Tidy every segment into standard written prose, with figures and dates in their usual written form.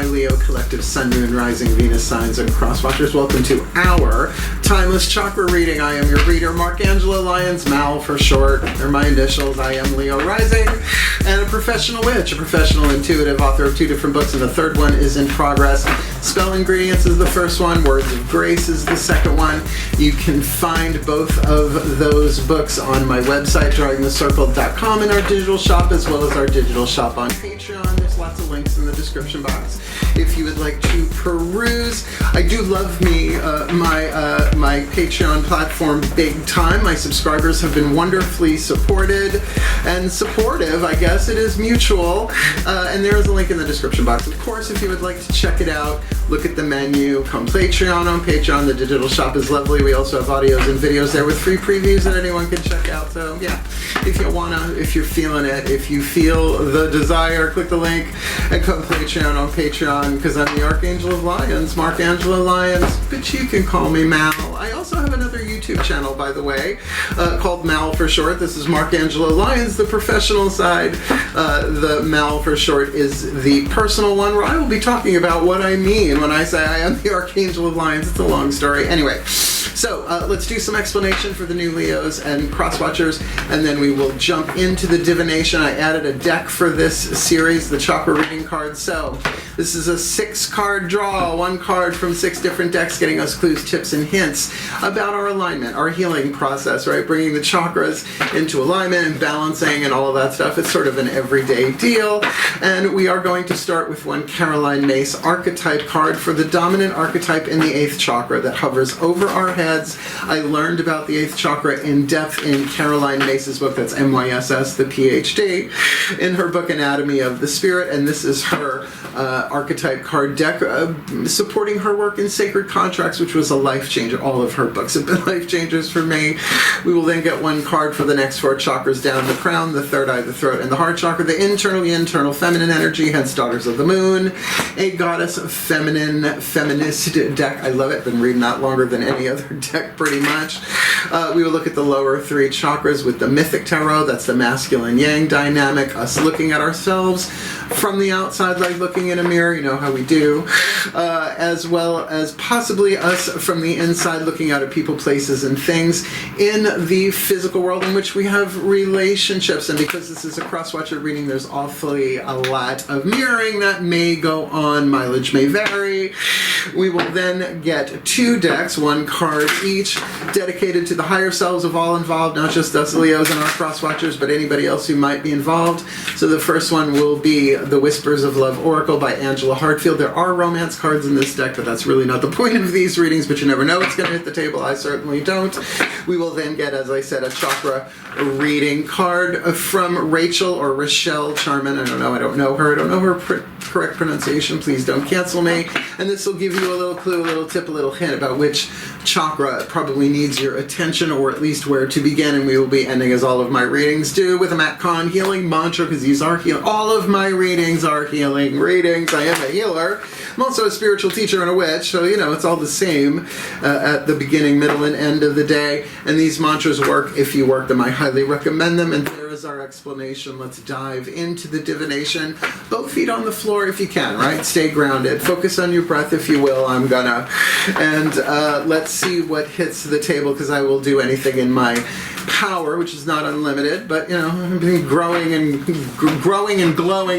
Leo collective Sun, Moon, Rising, Venus signs and crosswatchers. Welcome to our Timeless Chakra Reading. I am your reader, Angelo, Lyons, Mal for short. They're my initials. I am Leo Rising and a professional witch, a professional intuitive, author of 2 different books, and the third one is in progress. Spell Ingredients is the first one. Words of Grace is the second one. You can find both of those books on my website, DrawingTheCircle.com, in our digital shop, as well as our digital shop on Patreon. There's lots of links in the description box if you would like to peruse. I do love me my Patreon platform big time. My subscribers have been wonderfully supported and supportive. I guess it is mutual. And there is a link in the description box. Of course, if you would like to check it out, look at the menu, come Patreon. On Patreon, the digital shop is lovely. We also have audios and videos there with free previews that anyone can check out. So yeah, if you wanna, if you're feeling it, if you feel the desire, click the link and come Patreon on Patreon, because I'm the Archangel of Lyons, Angelo Lyons, but you can call me Mal. I also have another YouTube channel, by the way, called Mal for short. This is Angelo Lyons, the professional side. The Mal for short is the personal one, where I will be talking about what I mean when I say I am the Archangel of Lyons. It's a long story. Anyway, so let's do some explanation for the new Leos and crosswatchers, and then we will jump into the divination. I added a deck for this series, the chakra reading cards. So this is a 6-card draw, 1 card from 6 different decks, getting us clues, tips, and hints about our alignment, our healing process, right? Bringing the chakras into alignment and balancing and all of that stuff. It's sort of an everyday deal. And we are going to start with one Caroline Myss archetype card for the dominant archetype in the 8th chakra that hovers over our heads. I learned about the 8th chakra in depth in Caroline Myss's book, that's MYSS, the PhD, in her book Anatomy of the Spirit, and this is her archetype card deck supporting her work in Sacred Contracts, which was a life changer. All of her books have been life changers for me. We will then get 1 card for the next 4 chakras down: the crown, the third eye, the throat, and the heart chakra, the internal feminine energy, hence Daughters of the Moon, a goddess of feminist deck. I love it. Been reading that longer than any other deck pretty much. We will look at the lower 3 chakras with the mythic tarot. That's the masculine yang dynamic, us looking at ourselves from the outside like looking in a mirror, you know how we do, as well as possibly us from the inside looking out at people, places, and things in the physical world in which we have relationships. And because this is a crosswatcher reading, there's awfully a lot of mirroring that may go on. Mileage may vary. We will then get 2 decks, 1 card each, dedicated to the higher selves of all involved, not just us Leos and our crosswatchers, but anybody else who might be involved. So the first one will be The Whispers of Love Oracle by Angelo. There are romance cards in this deck, but that's really not the point of these readings, but you never know what's going to hit the table. I certainly don't. We will then get, as I said, a chakra reading card from Rachel or Rochelle Charman. I don't know her. I don't know her correct pronunciation. Please don't cancel me. And this will give you a little clue, a little tip, a little hint about which chakra probably needs your attention, or at least where to begin. And we will be ending, as all of my readings do, with a Matt Kahn healing mantra, because these are healing. All of my readings are healing readings. I am a healer. I'm also a spiritual teacher and a witch, so, you know, it's all the same at the beginning, middle, and end of the day. And these mantras work if you work them. I highly recommend them. And there is our explanation. Let's dive into the divination. Both feet on the floor if you can, right? Stay grounded. Focus on your breath if you will. I'm gonna. And let's see what hits the table, because I will do anything in my power, which is not unlimited, but, you know, I've been growing and glowing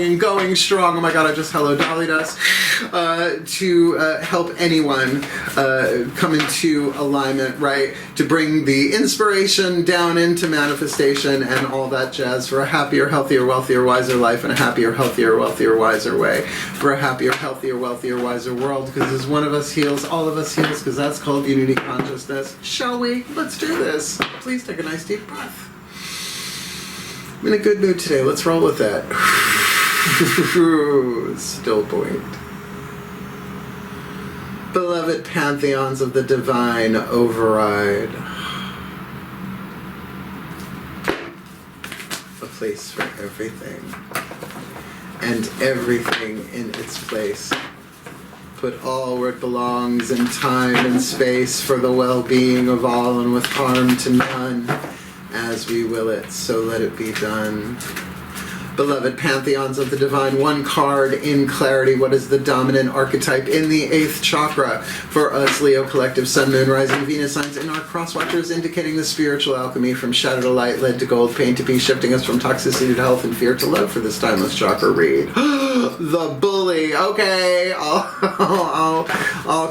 and going strong. Oh my God, I just hello dollied us to help anyone come into alignment, right? To bring the inspiration down into manifestation and all that jazz for a happier, healthier, wealthier, wiser life, and a happier, healthier, wealthier, wiser way for a happier, healthier, wealthier, wiser world. Because as one of us heals, all of us heals, because that's called unity consciousness. Shall we? Let's do this. Please take a nice deep breath. I'm in a good mood today. Let's roll with that. Still point. Beloved pantheons of the divine, override. A place for everything, and everything in its place. Put all where it belongs in time and space, for the well-being of all and with harm to none. As we will it, so let it be done. Beloved pantheons of the divine, one card in clarity. What is the dominant archetype in the 8th chakra for us Leo collective sun, moon, rising, Venus signs in our cross watchers, indicating the spiritual alchemy from shadow to light, lead to gold, pain to peace, shifting us from toxicity to health and fear to love for this timeless chakra read. The bully. Okay, I'll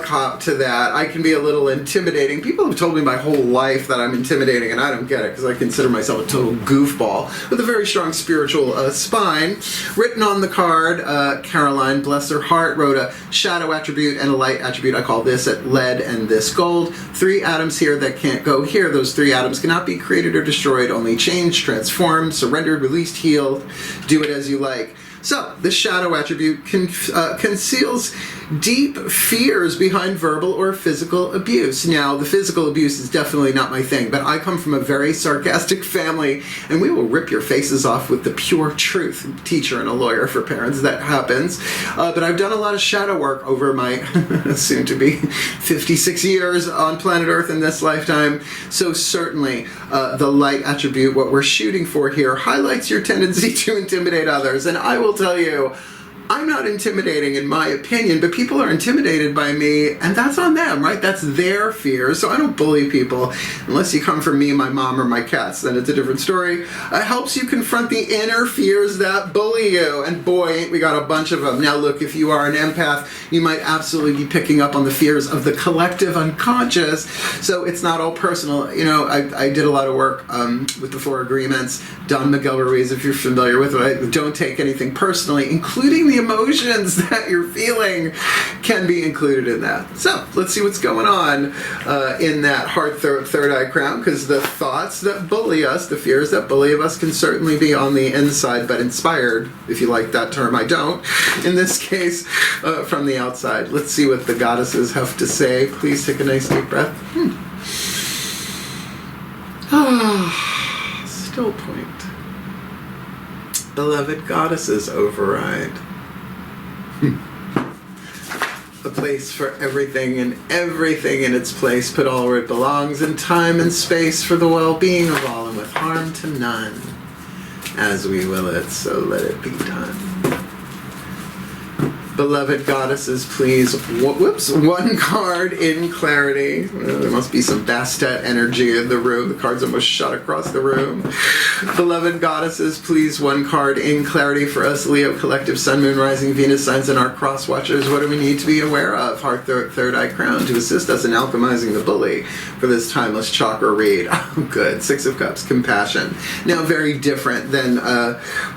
cop to that. I can be a little intimidating. People have told me my whole life that I'm intimidating, and I don't get it because I consider myself a total goofball with a very strong spiritual spine. Written on the card, Caroline, bless her heart, wrote a shadow attribute and a light attribute. I call this at lead and this gold. 3 atoms here that can't go here. Those 3 atoms cannot be created or destroyed, only changed, transformed, surrendered, released, healed. Do it as you like. So, the shadow attribute conceals deep fears behind verbal or physical abuse. Now, the physical abuse is definitely not my thing, but I come from a very sarcastic family, and we will rip your faces off with the pure truth. Teacher and a lawyer for parents, that happens. But I've done a lot of shadow work over my soon-to-be 56 years on planet Earth in this lifetime. So certainly, the light attribute, what we're shooting for here, highlights your tendency to intimidate others. And I will tell you, I'm not intimidating in my opinion, but people are intimidated by me, and that's on them, right? That's their fear. So I don't bully people unless you come from me, my mom, or my cats. Then it's a different story. It helps you confront the inner fears that bully you. And boy, ain't we got a bunch of them. Now look, if you are an empath, you might absolutely be picking up on the fears of the collective unconscious. So it's not all personal. You know, I did a lot of work with the 4 agreements. Don Miguel Ruiz, if you're familiar with it, don't take anything personally, including the emotions that you're feeling can be included in that. So let's see what's going on in that heart third eye crown, because the thoughts that bully us, the fears that bully us, can certainly be on the inside, but inspired, if you like that term. I don't, in this case, from the outside. Let's see what the goddesses have to say. Please take a nice deep breath. Still point. Beloved goddesses override. A place for everything and everything in its place. Put all where it belongs in time and space for the well-being of all and with harm to none. As we will it, so let it be done. Beloved goddesses, please, one card in clarity. There must be some Bastet energy in the room. The cards almost shot across the room. Beloved goddesses, please, one card in clarity for us Leo collective sun, moon, rising, Venus signs, and our cross watchers. What do we need to be aware of? Heart, third eye crown, to assist us in alchemizing the bully for this timeless chakra read. Oh, good. 6 of Cups, compassion. Now, very different than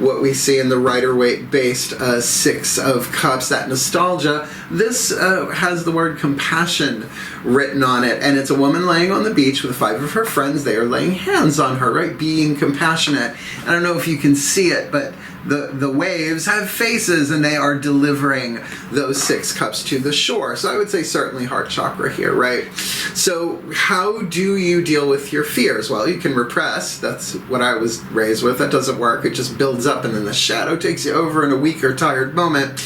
what we see in the Rider-Waite-based 6 of Cups. That nostalgia. This has the word compassion written on it, and it's a woman laying on the beach with 5 of her friends. They are laying hands on her, right? Being compassionate. I don't know if you can see it, but the waves have faces, and they are delivering those 6 cups to the shore. So I would say certainly heart chakra here, right? So how do you deal with your fears? Well, you can repress. That's what I was raised with. That doesn't work. It just builds up, and then the shadow takes you over in a weak or tired moment.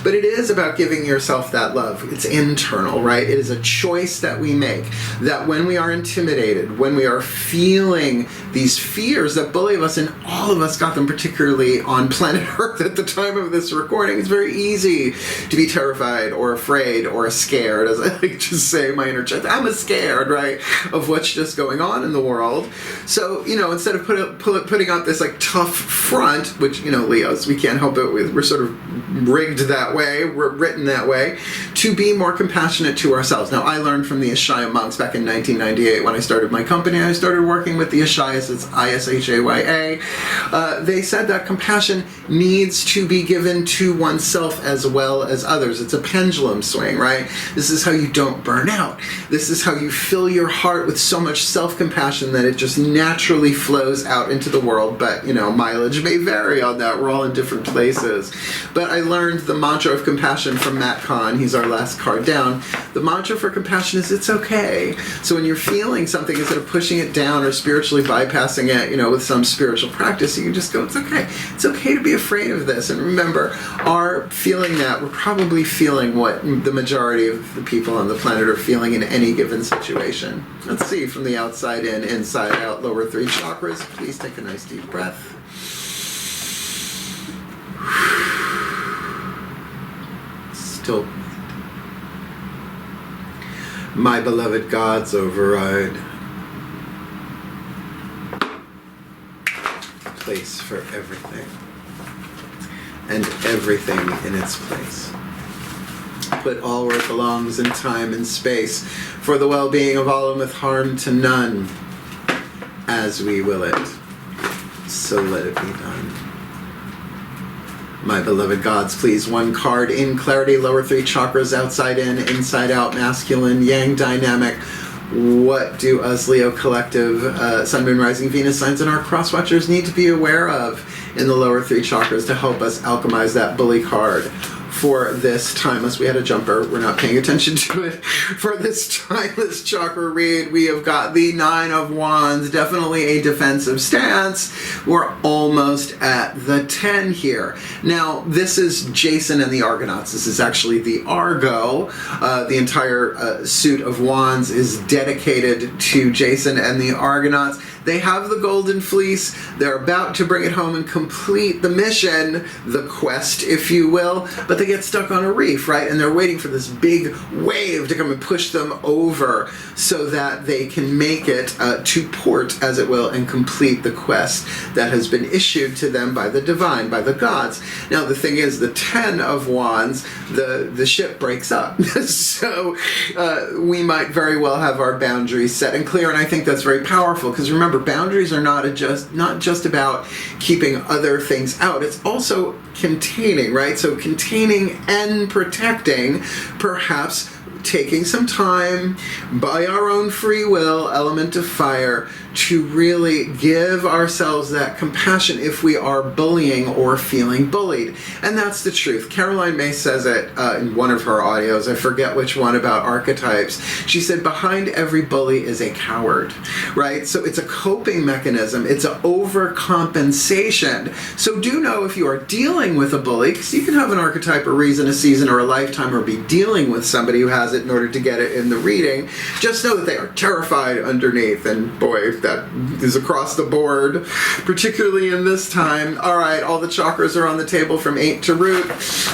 But it is about giving yourself that love. It's internal, right? It is a choice that we make, that when we are intimidated, when we are feeling these fears that bully us, and all of us got them particularly on planet Earth at the time of this recording, it's very easy to be terrified or afraid or scared, as I like to say in my inner child. I'm scared, right, of what's just going on in the world. So, you know, instead of putting out this like tough front, which, you know, Leos, we can't help it with, we're sort of rigged that way, we're written that way, to be more compassionate to ourselves. Now, I learned from the Ishaya monks back in 1998 when I started my company. I started working with the Ishayas, it's Ishaya. They said that compassion needs to be given to oneself as well as others. It's a pendulum swing, right? This is how you don't burn out. This is how you fill your heart with so much self-compassion that it just naturally flows out into the world. But, you know, mileage may vary on that. We're all in different places. But I learned the mantra of compassion from Matt Kahn. He's our last card down. The mantra for compassion is it's okay. So when you're feeling something, instead of pushing it down or spiritually bypassing it, you know, with some spiritual practice, you can just go, it's okay. It's okay to be afraid of this. And remember, our feeling that, we're probably feeling what the majority of the people on the planet are feeling in any given situation. Let's see, from the outside in, inside out, lower 3 chakras. Please take a nice deep breath. still. My beloved gods override. Place for everything. And everything in its place. Put all where it belongs in time and space, for the well-being of all and with harm to none, as we will it. So let it be done. My beloved gods, please, one card in clarity, lower 3 chakras, outside in, inside out, masculine, yang dynamic. What do us Leo collective, Sun, Moon, Rising, Venus signs and our cross-watchers need to be aware of in the lower 3 chakras to help us alchemize that bully card? For this timeless, we had a jumper, we're not paying attention to it. For this timeless chakra read, we have got the 9 of Wands, definitely a defensive stance. We're almost at the 10 here. Now, this is Jason and the Argonauts. This is actually the Argo. The entire suit of Wands is dedicated to Jason and the Argonauts. They have the golden fleece. They're about to bring it home and complete the mission, the quest, if you will, but they get stuck on a reef, right? And they're waiting for this big wave to come and push them over so that they can make it to port, as it will, and complete the quest that has been issued to them by the divine, by the gods. Now, the thing is, the 10 of Wands, the ship breaks up. So we might very well have our boundaries set and clear, and I think that's very powerful, because remember, boundaries are not just about keeping other things out. It's also containing, right? So containing and protecting, perhaps taking some time by our own free will, element of fire, to really give ourselves that compassion if we are bullying or feeling bullied. And that's the truth. Caroline May says it in one of her audios, I forget which one, about archetypes. She said, behind every bully is a coward, right? So it's a coping mechanism. It's an overcompensation. So do know if you are dealing with a bully, because you can have an archetype, a reason, a season, or a lifetime, or be dealing with somebody who has it in order to get it in the reading. Just know that they are terrified underneath, and boy, that is across the board, particularly in this time. All right, all the chakras are on the table from 8 to root.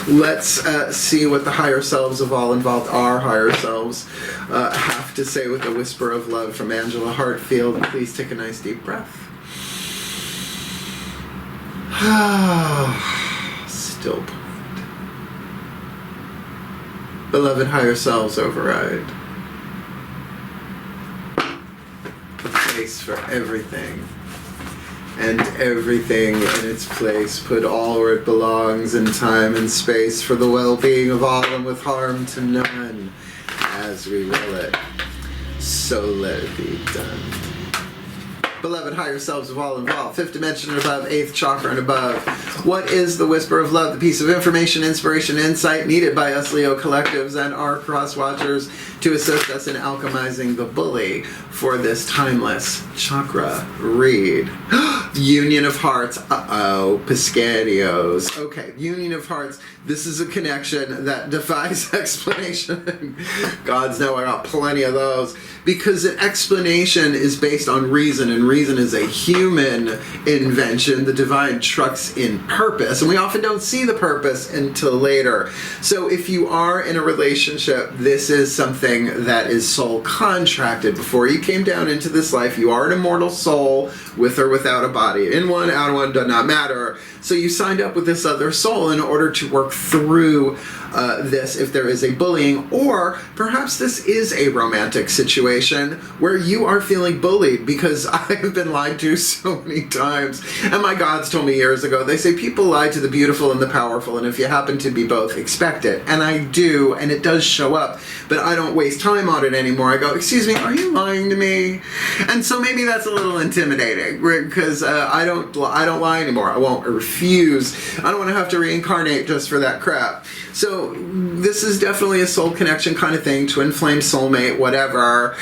Let's see what the higher selves of all involved, our higher selves, have to say with a whisper of love from Angelo Hartfield. Please take a nice deep breath. Still point. Beloved higher selves override. Place for everything, and everything in its place. Put all where it belongs in time and space, for the well-being of all and with harm to none, as we will it. So let it be done. Beloved higher selves of all involved, 5th dimension and above, 8th chakra and above. What is the whisper of love, the piece of information, inspiration, insight needed by us Leo collectives and our cross-watchers to assist us in alchemizing the bully for this timeless chakra read? Union of Hearts. Uh-oh. Piscadios. Okay, Union of Hearts. This is a connection that defies explanation. Gods know I got plenty of those. Because an explanation is based on reason, and reason is a human invention. The divine trucks in purpose, and we often don't see the purpose until later. So if you are in a relationship, this is something that is soul contracted. Before you came down into this life, you are an immortal soul, with or without a body. In one, out of one, does not matter. So you signed up with this other soul in order to work through this if there is a bullying, or perhaps this is a romantic situation where you are feeling bullied, because I have been lied to so many times. And my gods told me years ago, they say people lie to the beautiful and the powerful, and if you happen to be both, expect it. And I do, and it does show up, but I don't waste time on it anymore. I go, excuse me, are you lying to me? And so maybe that's a little intimidating, because I don't lie anymore. I won't refuse. I don't want to have to reincarnate just for that crap. So this is definitely a soul connection kind of thing, twin flame, soulmate, whatever,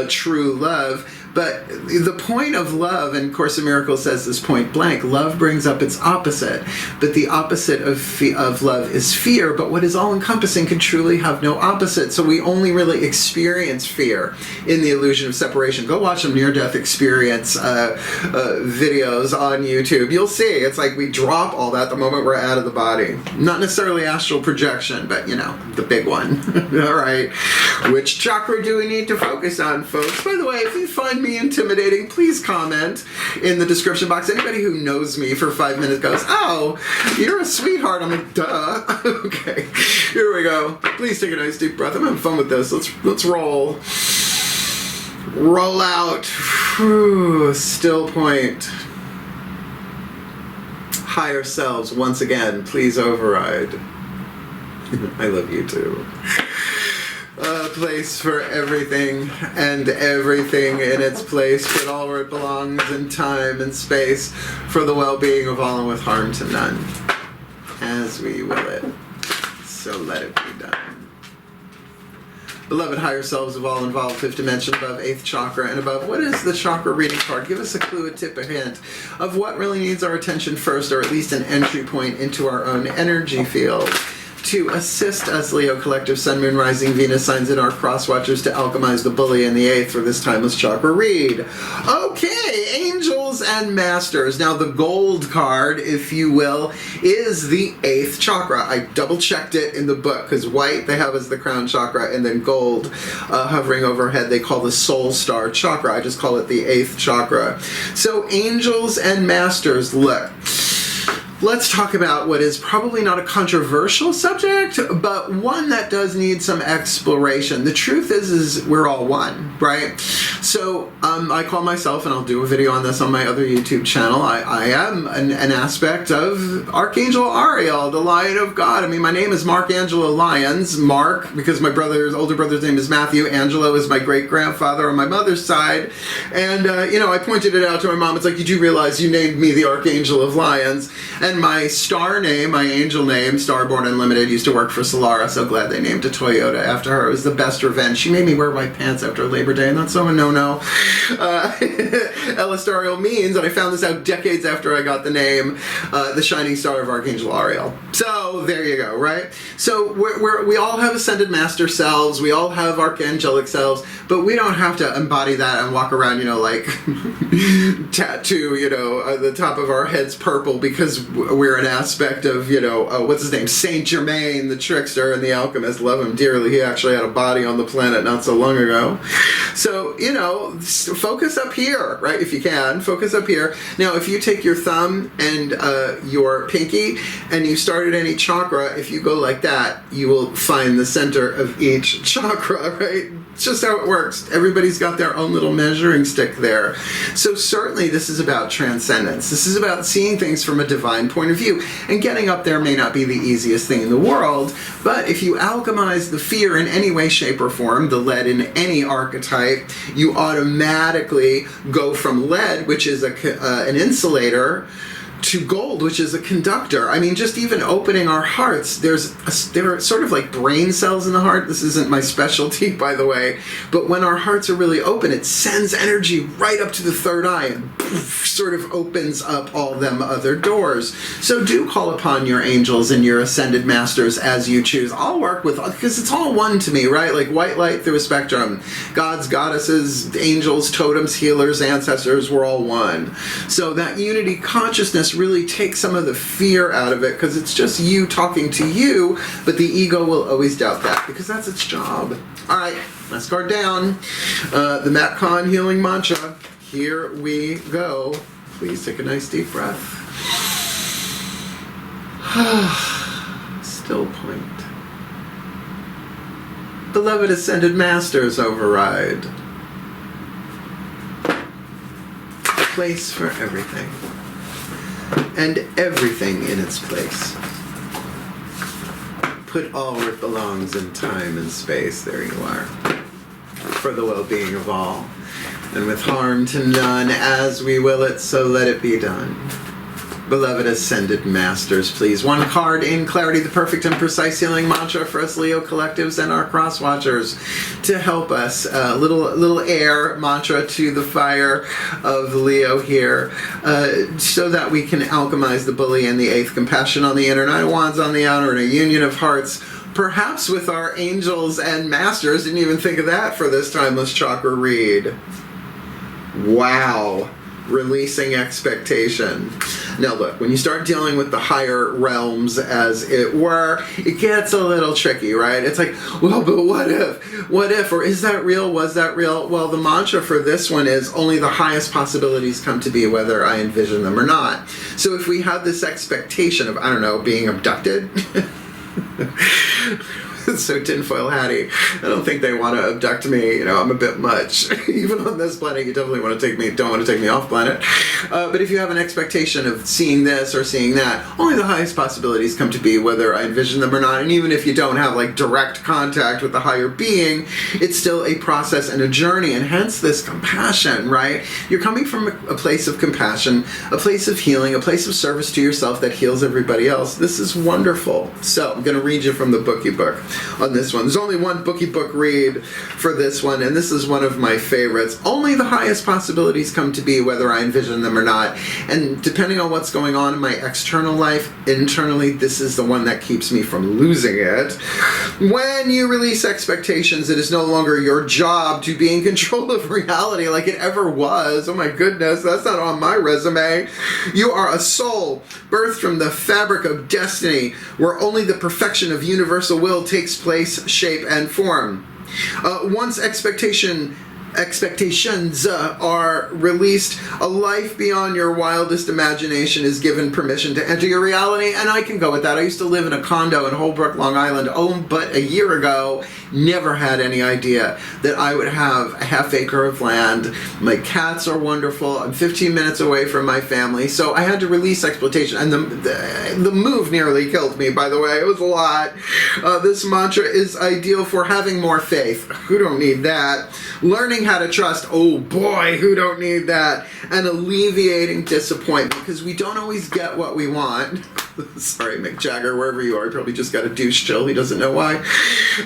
true love. But the point of love, and Course in Miracles says this point blank, love brings up its opposite. But the opposite of love is fear, but what is all-encompassing can truly have no opposite. So we only really experience fear in the illusion of separation. Go watch some near-death experience videos on YouTube. You'll see, it's like we drop all that the moment we're out of the body. Not necessarily astral projection, but, you know, the big one. All right. Which chakra do we need to focus on, folks? By the way, if you find me intimidating, please comment in the description box. Anybody who knows me for 5 minutes goes, oh, you're a sweetheart. I'm like, duh. Okay, here we go. Please take a nice deep breath. I'm having fun with this. Let's roll. Roll out. Whew, still point. Higher selves, once again, please override. I love you too. A place for everything and everything in its place, but all where it belongs in time and space, for the well-being of all and with harm to none. As we will it, so let it be done. Beloved higher selves of all involved, fifth dimension above, eighth chakra and above. What is the chakra reading card? Give us a clue, a tip, a hint of what really needs our attention first, or at least an entry point into our own energy field. To assist us, Leo Collective, Sun, Moon, Rising, Venus signs in our cross-watchers to alchemize the bully in the eighth for this timeless chakra read. Okay, angels and masters. Now the gold card, if you will, is the eighth chakra. I double-checked it in the book, because white they have as the crown chakra, and then gold hovering overhead they call the soul star chakra. I just call it the eighth chakra. So angels and masters, look. Let's talk about what is probably not a controversial subject, but one that does need some exploration. The truth is we're all one, right? So I call myself, and I'll do a video on this on my other YouTube channel, I am an aspect of Archangel Ariel, the Lion of God. I mean, my name is Mark Angelo Lyons. Mark, because my older brother's name is Matthew. Angelo is my great-grandfather on my mother's side. And, you know, I pointed it out to my mom. It's like, did you realize you named me the Archangel of Lions? And my star name, my angel name, Starborn Unlimited, used to work for Solara. So glad they named a Toyota after her. It was the best revenge. She made me wear white pants after Labor Day, and that's so a no-no. Elastariel means, and I found this out decades after I got the name, the shining star of Archangel Ariel. So there you go, right? So we all have ascended master selves. We all have archangelic selves, but we don't have to embody that and walk around, you know, like tattoo, you know, the top of our heads purple because we're an aspect of, you know, what's his name? Saint Germain, the trickster and the alchemist. Love him dearly. He actually had a body on the planet not so long ago. So, you know, focus up here, right? If you can, focus up here. Now, if you take your thumb and your pinky and you start at any chakra, if you go like that, you will find the center of each chakra, right? It's just how it works. Everybody's got their own little measuring stick there. So certainly this is about transcendence. This is about seeing things from a divine point of view. And getting up there may not be the easiest thing in the world, but if you alchemize the fear in any way, shape, or form, the lead in any archetype, you automatically go from lead, which is an insulator, to gold, which is a conductor. I mean, just even opening our hearts, there are sort of like brain cells in the heart. This isn't my specialty, by the way, but when our hearts are really open, it sends energy right up to the third eye and poof, sort of opens up all them other doors. So do call upon your angels and your ascended masters as you choose. I'll work with, because it's all one to me, right? Like white light through a spectrum. Gods, goddesses, angels, totems, healers, ancestors, we're all one. So that unity consciousness really takes some of the fear out of it, because it's just you talking to you, but the ego will always doubt that because that's its job. All right, let's guard down. The Matt Kahn healing mantra. Here we go. Please take a nice deep breath. Still point. Beloved ascended masters, override. A place for everything. And everything in its place. Put all where it belongs in time and space. There you are. For the well-being of all. And with harm to none, as we will it, so let it be done. Beloved Ascended Masters, please. One card in clarity, the perfect and precise healing mantra for us Leo collectives and our cross watchers to help us. A little air mantra to the fire of Leo here, so that we can alchemize the bully and the eighth, compassion on the inner, nine of wands on the outer, and a union of hearts, perhaps with our angels and masters. Didn't even think of that for this timeless chakra read. Wow. Releasing expectation. Now look, when you start dealing with the higher realms, as it were, it gets a little tricky, right? It's like, well, but what if? What if? Or is that real? Was that real? Well, the mantra for this one is only the highest possibilities come to be, whether I envision them or not. So if we have this expectation of, I don't know, being abducted, so tinfoil hatty, I don't think they want to abduct me. You know, I'm a bit much. Even on this planet, you definitely want to take me, don't want to take me off planet. But if you have an expectation of seeing this or seeing that, only the highest possibilities come to be, whether I envision them or not. And even if you don't have like direct contact with the higher being, it's still a process and a journey, and hence this compassion, right? You're coming from a place of compassion, a place of healing, a place of service to yourself that heals everybody else. This is wonderful. So I'm going to read you from the bookie book on this one. There's only one bookie book read for this one, and this is one of my favorites. Only the highest possibilities come to be, whether I envision them or not. And depending on what's going on in my external life, internally, this is the one that keeps me from losing it. When you release expectations, it is no longer your job to be in control of reality like it ever was. Oh my goodness, that's not on my resume. You are a soul birthed from the fabric of destiny, where only the perfection of universal will takes place, shape, and form. Once expectations are released, a life beyond your wildest imagination is given permission to enter your reality. And I can go with that. I used to live in a condo in Holbrook, Long Island, but a year ago. Never had any idea that I would have a half acre of land. My cats are wonderful. I'm 15 minutes away from my family. So I had to release expectation. And the move nearly killed me, by the way. It was a lot. This mantra is ideal for having more faith. Who don't need that? Learning how to trust. Oh boy, who don't need that? And alleviating disappointment, because we don't always get what we want. Sorry, Mick Jagger, wherever you are, you probably just got a douche chill. He doesn't know why.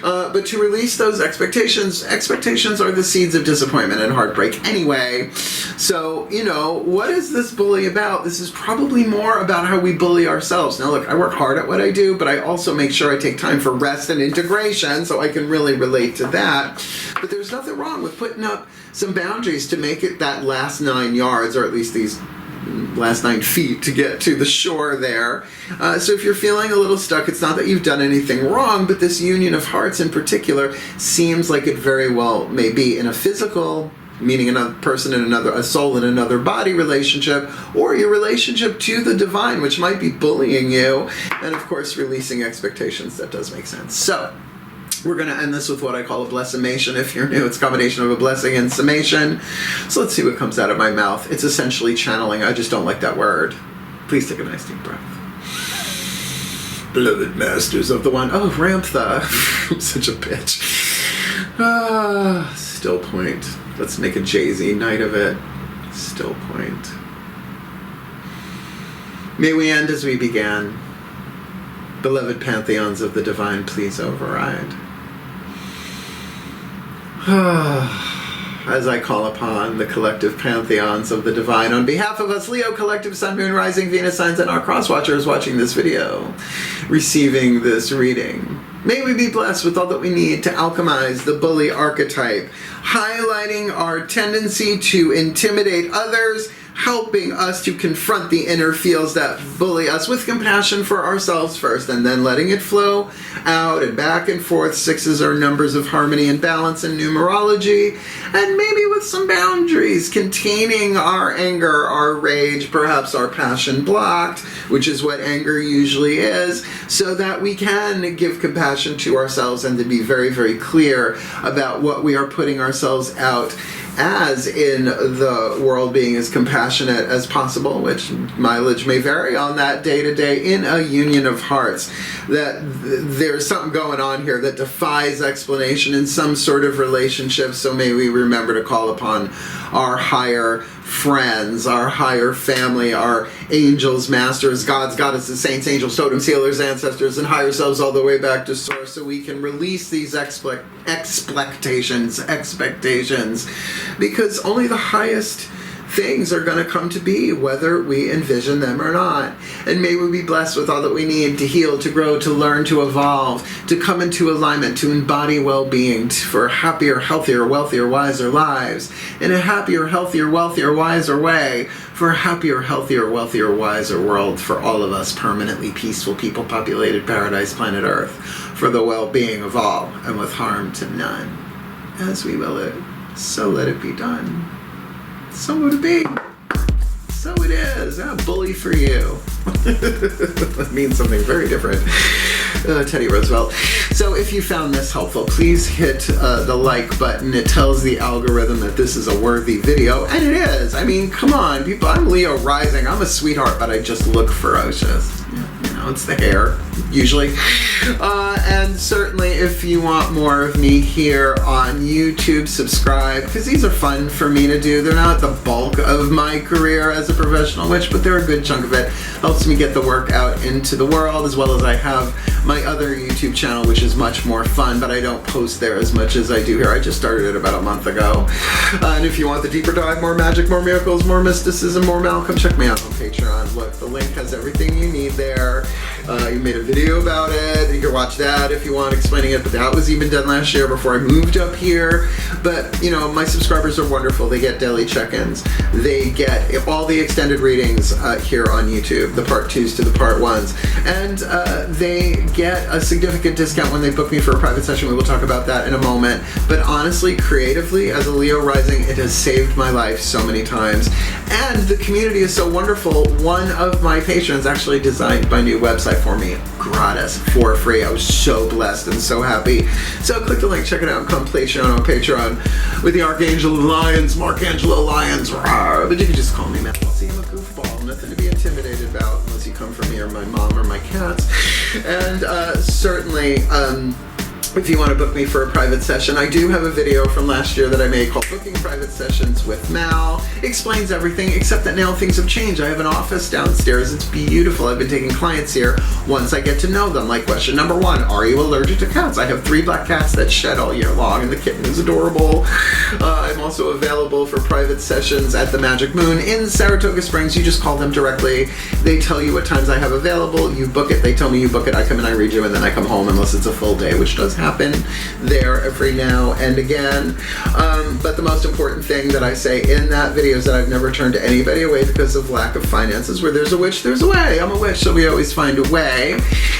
But to release those expectations are the seeds of disappointment and heartbreak anyway. So, you know, what is this bully about? This is probably more about how we bully ourselves. Now, look, I work hard at what I do, but I also make sure I take time for rest and integration, so I can really relate to that. But there's nothing wrong with putting up some boundaries to make it that last 9 yards, or at least these last 9 feet to get to the shore there. So if you're feeling a little stuck, it's not that you've done anything wrong, but this union of hearts in particular seems like it very well may be in a physical, meaning another person in a soul in another body relationship, or your relationship to the divine, which might be bullying you, and of course releasing expectations. That does make sense. So we're going to end this with what I call a blessimation. If you're new, it's a combination of a blessing and summation. So let's see what comes out of my mouth. It's essentially channeling. I just don't like that word. Please take a nice deep breath. Beloved masters of the one. Oh, Ramtha. I'm such a bitch. Still point. Let's make a Jay-Z night of it. Still point. May we end as we began. Beloved pantheons of the divine, please override. As I call upon the collective pantheons of the divine, on behalf of us Leo collective, Sun, Moon, Rising, Venus signs, and our cross-watchers watching this video, receiving this reading, may we be blessed with all that we need to alchemize the bully archetype, highlighting our tendency to intimidate others, helping us to confront the inner feels that bully us with compassion for ourselves first, and then letting it flow out and back and forth. 6s are numbers of harmony and balance in numerology, and maybe with some boundaries containing our anger, our rage, perhaps our passion blocked, which is what anger usually is, so that we can give compassion to ourselves and to be very, very clear about what we are putting ourselves out as in the world, being as compassionate as possible, which mileage may vary on that day to day, in a union of hearts. That there's something going on here that defies explanation in some sort of relationship, so may we remember to call upon our higher friends, our higher family, our angels, masters, gods, goddesses, saints, angels, totems, healers, ancestors, and higher selves all the way back to source, so we can release these expectations, because only the highest things are going to come to be, whether we envision them or not. And may we be blessed with all that we need to heal, to grow, to learn, to evolve, to come into alignment, to embody well-being, for happier, healthier, wealthier, wiser lives, in a happier, healthier, wealthier, wiser way, for a happier, healthier, wealthier, wiser world for all of us, permanently peaceful people, populated paradise, planet Earth, for the well-being of all, and with harm to none. As we will it, so let it be done. So would it be. So it is. Bully for you. That means something very different. Teddy Roosevelt. So if you found this helpful, please hit the like button. It tells the algorithm that this is a worthy video, and it is. I mean, come on, people. I'm Leo rising. I'm a sweetheart, but I just look ferocious. You know, it's the hair, usually. And certainly, if you want more of me here on YouTube, subscribe, because these are fun for me to do. They're not the bulk of my career as a professional witch, but they're a good chunk of it. Helps me get the work out into the world, as well as I have my other YouTube channel, which is much more fun, but I don't post there as much as I do here. I just started it about a month ago. And if you want the deeper dive, more magic, more miracles, more mysticism, more Malcolm, check me out on Patreon. Look, the link has everything you need there. You made a video about it. You can watch that if you want, explaining it, but that was even done last year before I moved up here. But, you know, my subscribers are wonderful. They get daily check-ins. They get all the extended readings here on YouTube, the part 2s to the part 1s. And they get a significant discount when they book me for a private session. We will talk about that in a moment. But honestly, creatively, as a Leo rising, it has saved my life so many times. And the community is so wonderful. One of my patrons actually designed my new website for me, gratis, for free. I was so blessed and so happy. So click the link, check it out, come Patreon on Patreon with the Archangel Lyons, Angelo Lyons. Rawr. But you can just call me Matt. See, I'm a goofball, nothing to be intimidated about unless you come from me or my mom or my cats. And certainly, if you want to book me for a private session, I do have a video from last year that I made called Booking Private Sessions with Mal. Explains everything, except that now things have changed. I have an office downstairs. It's beautiful. I've been taking clients here once I get to know them. Like question number 1, are you allergic to cats? I have 3 black cats that shed all year long, and the kitten is adorable. I'm also available for private sessions at the Magic Moon in Saratoga Springs. You just call them directly. They tell you what times I have available. You book it. They tell me you book it. I come in, I read you, and then I come home unless it's a full day, which does happen there every now and again. But the most important thing that I say in that video is that I've never turned anybody away because of lack of finances. Where there's a witch, there's a way. I'm a witch, so we always find a way.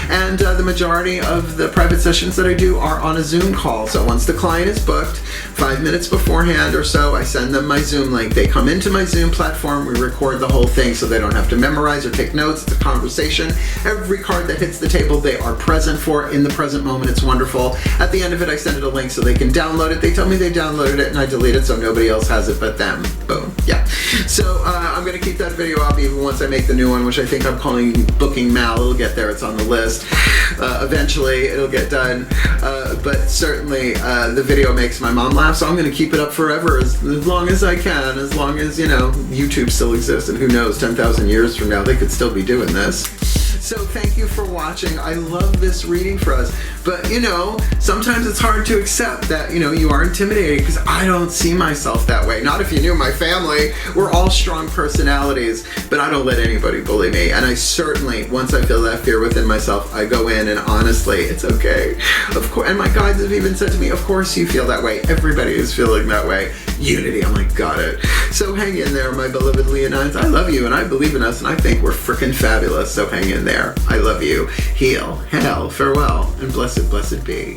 And the majority of the private sessions that I do are on a Zoom call. So once the client is booked, 5 minutes beforehand or so, I send them my Zoom link. They come into my Zoom platform, we record the whole thing so they don't have to memorize or take notes. It's a conversation. Every card that hits the table, they are present for in the present moment. It's wonderful. At the end of it, I send it a link so they can download it. They tell me they downloaded it and I delete it so nobody else has it but them. Boom. Yeah. So I'm going to keep that video up even once I make the new one, which I think I'm calling Booking Mal. It'll get there. It's on the list. Eventually, it'll get done. But certainly, the video makes my mom laugh, so I'm going to keep it up forever as long as I can, as long as, you know, YouTube still exists, and who knows, 10,000 years from now, they could still be doing this. So thank you for watching. I love this reading for us. But, you know, sometimes it's hard to accept that, you know, you are intimidated because I don't see myself that way. Not if you knew my family. We're all strong personalities, but I don't let anybody bully me. And I certainly, once I feel that fear within myself, I go in and honestly, it's okay. Of course, and my guides have even said to me, of course you feel that way. Everybody is feeling that way. Unity, I'm like, got it. So hang in there, my beloved Leonines. I love you and I believe in us and I think we're freaking fabulous. So hang in there. I love you. Heal, hail, farewell, and blessed, blessed be.